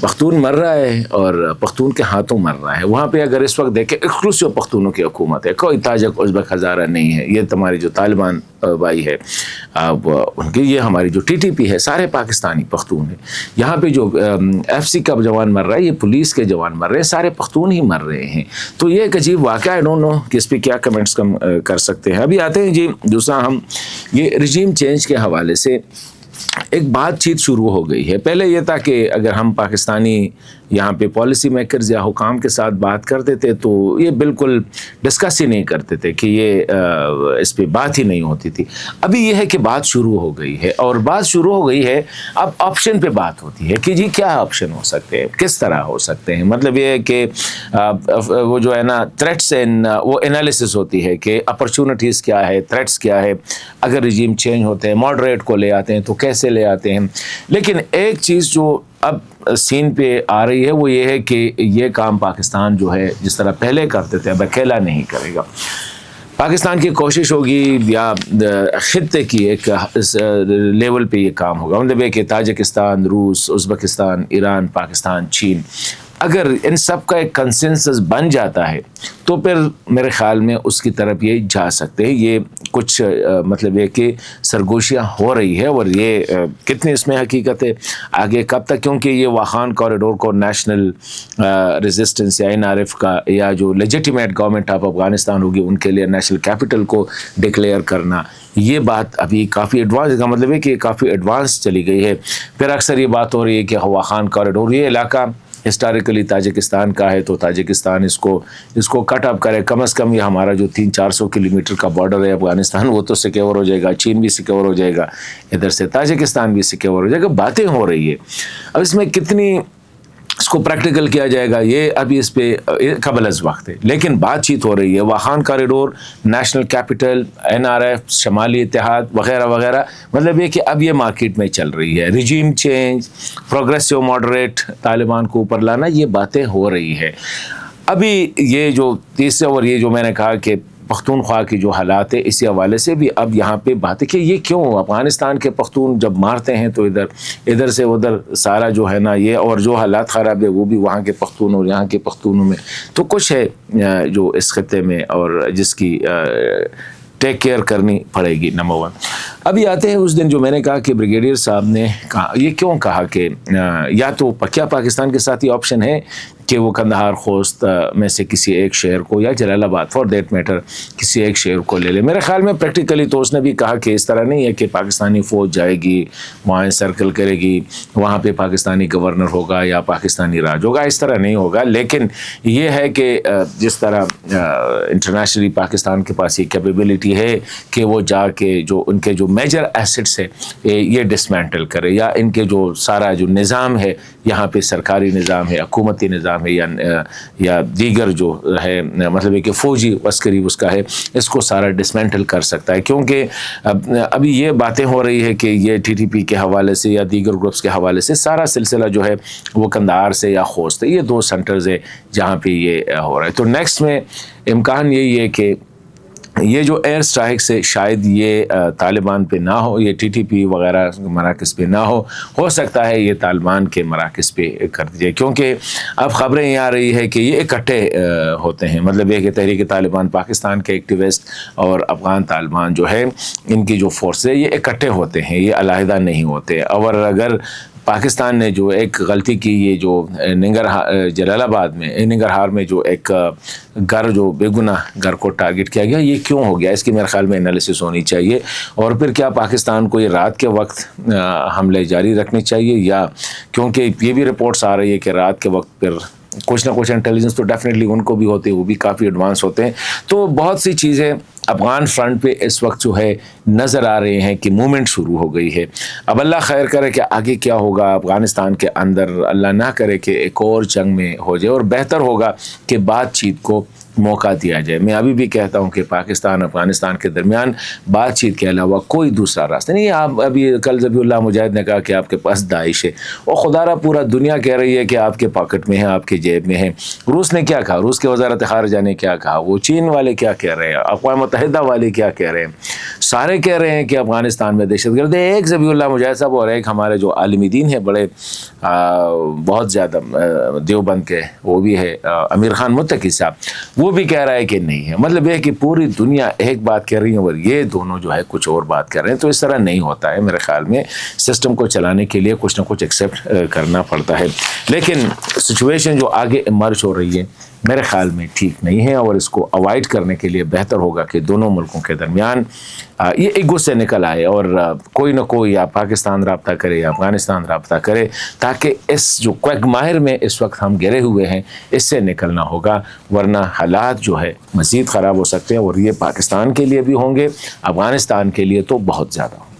پختون مر رہا ہے اور پختون کے ہاتھوں مر رہا ہے. وہاں پہ اگر اس وقت دیکھیں ایکسکلوسیو پختونوں کی حکومت ہے, کوئی تاجک ازبک ہزارہ نہیں ہے, یہ تمہاری جو طالبان بھائی ہے اب ان کی, یہ ہماری جو ٹی ٹی پی ہے سارے پاکستانی پختون ہیں. یہاں پہ جو ایف سی کا جوان مر رہا ہے, یہ پولیس کے جوان مر رہے ہیں, سارے پختون ہی مر رہے ہیں. تو یہ ایک عجیب واقعہ, آئی ڈونٹ نو کہ اس پہ کیا کمنٹس کر سکتے ہیں. ابھی آتے ہیں جی دوسرا, ہم یہ رجیم چینج کے حوالے سے ایک بات چیت شروع ہو گئی ہے. پہلے یہ تھا کہ اگر ہم پاکستانی یہاں پہ پالیسی میکرز یا حکام کے ساتھ بات کرتے تھے تو یہ بالکل ڈسکس ہی نہیں کرتے تھے, کہ یہ اس پہ بات ہی نہیں ہوتی تھی. ابھی یہ ہے کہ بات شروع ہو گئی ہے, اور بات شروع ہو گئی ہے اب آپشن پہ بات ہوتی ہے کہ جی کیا آپشن ہو سکتے ہیں, کس طرح ہو سکتے ہیں. مطلب یہ ہے کہ وہ جو ہے نا تھریٹس وہ انالیسس ہوتی ہے کہ اپرچونٹیز کیا ہے, تھریٹس کیا ہے, اگر رجیم چینج ہوتے ہیں ماڈریٹ کو لے آتے ہیں تو کیسے لے آتے ہیں. لیکن ایک چیز جو اب سین پہ آ رہی ہے وہ یہ ہے کہ یہ کام پاکستان جو ہے جس طرح پہلے کرتے تھے اب اکیلا نہیں کرے گا. پاکستان کی کوشش ہوگی یا خطے کی ایک لیول پہ یہ کام ہوگا. مطلب یہ کہ تاجکستان, روس, ازبکستان, ایران, پاکستان, چین, اگر ان سب کا ایک کنسنسس بن جاتا ہے تو پھر میرے خیال میں اس کی طرف یہ جا سکتے ہیں. یہ کچھ مطلب یہ کہ سرگوشیاں ہو رہی ہے, اور یہ کتنی اس میں حقیقت ہے آگے کب تک, کیونکہ یہ واخان کوریڈور کو نیشنل ریزسٹنس یا NRF کا یا جو لیجیٹیمیٹ گورنمنٹ آف افغانستان ہوگی ان کے لیے نیشنل کیپٹل کو ڈکلیئر کرنا, یہ بات ابھی کافی ایڈوانس کا مطلب ہے کہ کافی ایڈوانس چلی گئی ہے. پھر اکثر یہ بات ہو رہی ہے کہ واخان کوریڈور یہ علاقہ ہسٹوریکلی تاجکستان کا ہے تو تاجکستان اس کو کٹ اپ کرے. کم از کم یہ ہمارا جو 300-400 کلومیٹر کا بارڈر ہے افغانستان وہ تو سیکیور ہو جائے گا, چین بھی سیکیور ہو جائے گا, ادھر سے تاجکستان بھی سیکیور ہو جائے گا. باتیں ہو رہی ہے, اب اس میں کتنی اس کو پریکٹیکل کیا جائے گا یہ ابھی اس پہ قبل از وقت ہے, لیکن بات چیت ہو رہی ہے. Wakhan corridor, national capital, NRF, شمالی اتحاد وغیرہ وغیرہ, مطلب یہ کہ اب یہ مارکیٹ میں چل رہی ہے. Regime change, progressive moderate, Taliban کو اوپر لانا, یہ باتیں ہو رہی ہے. ابھی یہ جو تیسرے اور یہ جو میں نے کہا کہ پختونخوا کی جو حالات ہے اسی حوالے سے بھی اب یہاں پہ بات ہے کہ یہ کیوں افغانستان کے پختون جب مارتے ہیں تو ادھر سے ادھر سارا جو ہے نا یہ, اور جو حالات خراب ہے وہ بھی وہاں کے پختون اور یہاں کے پختونوں میں. تو کچھ ہے جو اس خطے میں اور جس کی ٹیک کیئر کرنی پڑے گی. نمبر 1 ابھی آتے ہیں اس دن جو میں نے کہا کہ بریگیڈیئر صاحب نے کہا, یہ کیوں کہا کہ یا تو کیا پاکستان کے ساتھ یہ آپشن ہے کہ وہ کندہار, خوست میں سے کسی ایک شہر کو یا جلال آباد فار دیٹ میٹر کسی ایک شہر کو لے لے. میرے خیال میں پریکٹیکلی تو اس نے بھی کہا کہ اس طرح نہیں ہے کہ پاکستانی فوج جائے گی وہاں سرکل کرے گی, وہاں پہ پاکستانی گورنر ہوگا یا پاکستانی راج ہوگا, اس طرح نہیں ہوگا. لیکن یہ ہے کہ جس طرح انٹرنیشنلی پاکستان کے پاس یہ کیپیبلٹی ہے کہ وہ جا کے جو ان کے جو میجر ایسٹس ہے یہ ڈسمینٹل کرے, یا ان کے جو سارا جو نظام ہے یہاں پہ سرکاری نظام ہے, حکومتی نظام ہے یا دیگر جو ہے مطلب ہے کہ فوجی عسکری اس کا ہے, اس کو سارا ڈسمینٹل کر سکتا ہے. کیونکہ ابھی یہ باتیں ہو رہی ہے کہ یہ ٹی ٹی پی کے حوالے سے یا دیگر گروپس کے حوالے سے سارا سلسلہ جو ہے وہ کندہار سے یا خوست ہے, یہ 2 سینٹرز ہے جہاں پہ یہ ہو رہا ہے. تو نیکسٹ میں امکان یہی ہے کہ یہ جو ایئر اسٹرائک سے شاید یہ طالبان پہ نہ ہو, یہ ٹی ٹی پی وغیرہ مراکز پہ نہ ہو سکتا ہے یہ طالبان کے مراکز پہ کر دیجیے. کیونکہ اب خبریں یہ آ رہی ہے کہ یہ اکٹھے ہوتے ہیں, مطلب یہ کہ تحریک طالبان پاکستان کے ایکٹیوسٹ اور افغان طالبان جو ہے ان کی جو فورس ہے یہ اکٹھے ہوتے ہیں, یہ علیحدہ نہیں ہوتے. اور اگر پاکستان نے جو ایک غلطی کی, یہ جو جلال آباد میں ننگرہار میں جو ایک گھر جو بے گناہ گھر کو ٹارگٹ کیا گیا, یہ کیوں ہو گیا, اس کی میرے خیال میں انالیسس ہونی چاہیے. اور پھر کیا پاکستان کو یہ رات کے وقت حملے جاری رکھنے چاہیے, یا کیونکہ یہ بھی رپورٹس آ رہی ہے کہ رات کے وقت پھر کچھ نہ کچھ انٹیلیجنس تو ڈیفینیٹلی ان کو بھی ہوتے ہیں, وہ بھی کافی ایڈوانس ہوتے ہیں. تو بہت سی چیزیں افغان فرنٹ پہ اس وقت جو ہے نظر آ رہے ہیں کہ موومنٹ شروع ہو گئی ہے. اب اللہ خیر کرے کہ آگے کیا ہوگا افغانستان کے اندر, اللہ نہ کرے کہ ایک اور جنگ میں ہو جائے, اور بہتر ہوگا کہ بات چیت کو موقع دیا جائے. میں ابھی بھی کہتا ہوں کہ پاکستان افغانستان کے درمیان بات چیت کے علاوہ کوئی دوسرا راستہ نہیں. آپ ابھی کل ذبیح اللہ مجاہد نے کہا کہ آپ کے پاس داعش ہے, اور خدا را پورا دنیا کہہ رہی ہے کہ آپ کے پاکٹ میں ہے, آپ کے جیب میں ہے. روس نے کیا کہا, روس کے وزارت خارجہ نے کیا کہا, وہ چین والے کیا کہہ رہے ہیں, اقوام متحدہ والے کیا کہہ رہے ہیں, سارے سارے کہہ رہے ہیں کہ افغانستان میں دہشت گرد ہے. ایک ذبیح اللہ مجاہد صاحب اور ایک ہمارے جو عالم دین ہیں بڑے بہت زیادہ دیوبند کے، وہ بھی ہے امیر خان متقی صاحب، وہ بھی کہہ رہا ہے کہ نہیں ہے. مطلب یہ کہ پوری دنیا ایک بات کہہ رہی ہے اور یہ دونوں جو ہے کچھ اور بات کر رہے ہیں. تو اس طرح نہیں ہوتا ہے. میرے خیال میں سسٹم کو چلانے کے لیے کچھ نہ کچھ ایکسیپٹ کرنا پڑتا ہے. لیکن سچویشن جو آگے ایمرج ہو رہی ہے میرے خیال میں ٹھیک نہیں ہے، اور اس کو اوائڈ کرنے کے لیے بہتر ہوگا کہ دونوں ملکوں کے درمیان یہ ایگو سے نکل آئے، اور کوئی نہ کوئی یا پاکستان رابطہ کرے یا افغانستان رابطہ کرے، تاکہ اس جو کوگماہر میں اس وقت ہم گرے ہوئے ہیں اس سے نکلنا ہوگا. ورنہ حالات جو ہے مزید خراب ہو سکتے ہیں، اور یہ پاکستان کے لیے بھی ہوں گے، افغانستان کے لیے تو بہت زیادہ ہوں گے.